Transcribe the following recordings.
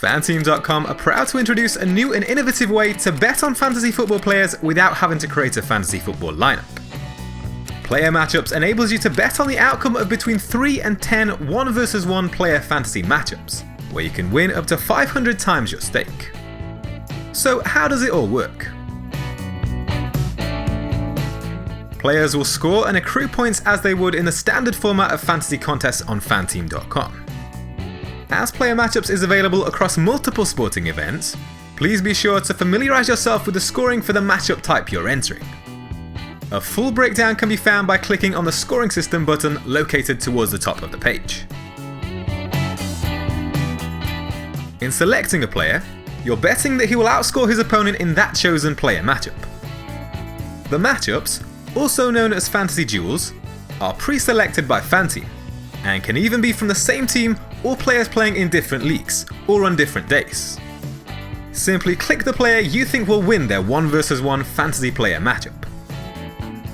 Fanteam.com are proud to introduce a new and innovative way to bet on fantasy football players without having to create a fantasy football lineup. Player Matchups enables you to bet on the outcome of between 3 and 10 1 vs 1 player fantasy matchups, where you can win up to 500 times your stake. So how does it all work? Players will score and accrue points as they would in the standard format of fantasy contests on Fanteam.com. As Player Matchups is available across multiple sporting events, please be sure to familiarise yourself with the scoring for the matchup type you're entering. A full breakdown can be found by clicking on the scoring system button located towards the top of the page. In selecting a player, you're betting that he will outscore his opponent in that chosen player matchup. The matchups, also known as fantasy duels, are pre-selected by Fanteam, and can even be from the same team or players playing in different leagues, or on different days. Simply click the player you think will win their 1 vs 1 fantasy player matchup.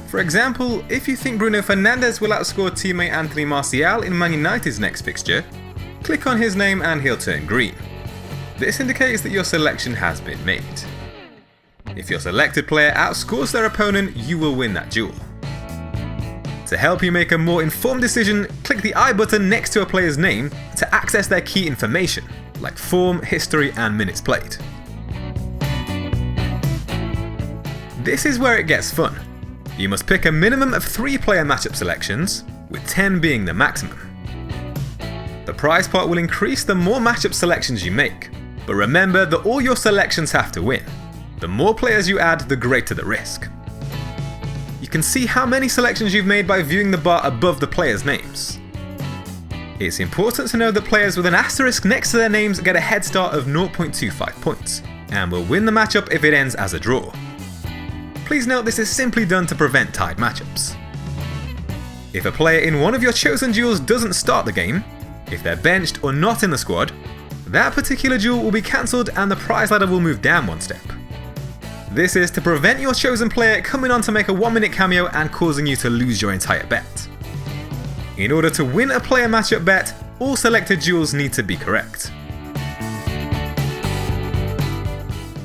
For example, if you think Bruno Fernandes will outscore teammate Anthony Martial in Man United's next fixture, click on his name and he'll turn green. This indicates that your selection has been made. If your selected player outscores their opponent, you will win that duel. To help you make a more informed decision, click the I button next to a player's name to access their key information, like form, history, and minutes played. This is where it gets fun. You must pick a minimum of 3 player matchup selections, with 10 being the maximum. The prize pot will increase the more matchup selections you make, but remember that all your selections have to win. The more players you add, the greater the risk. You can see how many selections you've made by viewing the bar above the players' names. It's important to know that players with an asterisk next to their names get a head start of 0.25 points, and will win the matchup if it ends as a draw. Please note this is simply done to prevent tied matchups. If a player in one of your chosen duels doesn't start the game, if they're benched or not in the squad, that particular duel will be cancelled and the prize ladder will move down 1 step. This is to prevent your chosen player coming on to make a 1-minute cameo and causing you to lose your entire bet. In order to win a player matchup bet, all selected duels need to be correct.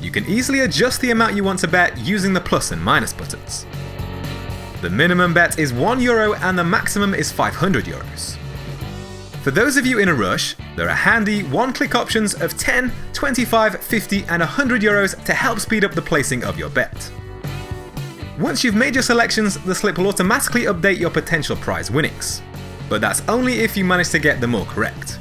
You can easily adjust the amount you want to bet using the plus and minus buttons. The minimum bet is €1 and the maximum is €500. For those of you in a rush, there are handy one-click options of 10, 25, 50 and €100 to help speed up the placing of your bet. Once you've made your selections, the slip will automatically update your potential prize winnings. But that's only if you manage to get them all correct.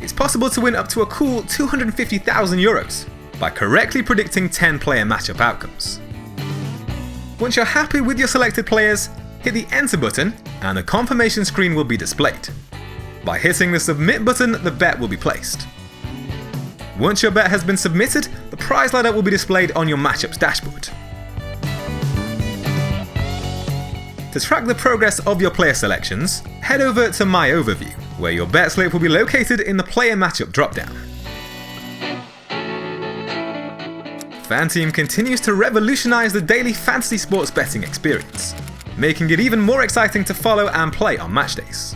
It's possible to win up to a cool €250,000 by correctly predicting 10 player matchup outcomes. Once you're happy with your selected players, hit the enter button and the confirmation screen will be displayed. By hitting the submit button, the bet will be placed. Once your bet has been submitted, the prize ladder will be displayed on your matchups dashboard. To track the progress of your player selections, head over to My Overview, where your bet slip will be located in the player matchup dropdown. Fanteam continues to revolutionize the daily fantasy sports betting experience, making it even more exciting to follow and play on match days.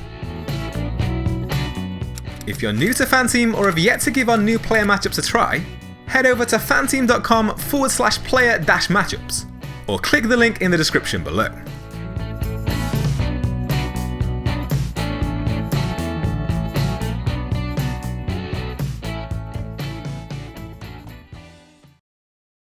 If you're new to Fanteam or have yet to give our new player matchups a try, head over to fanteam.com/player-matchups or click the link in the description below.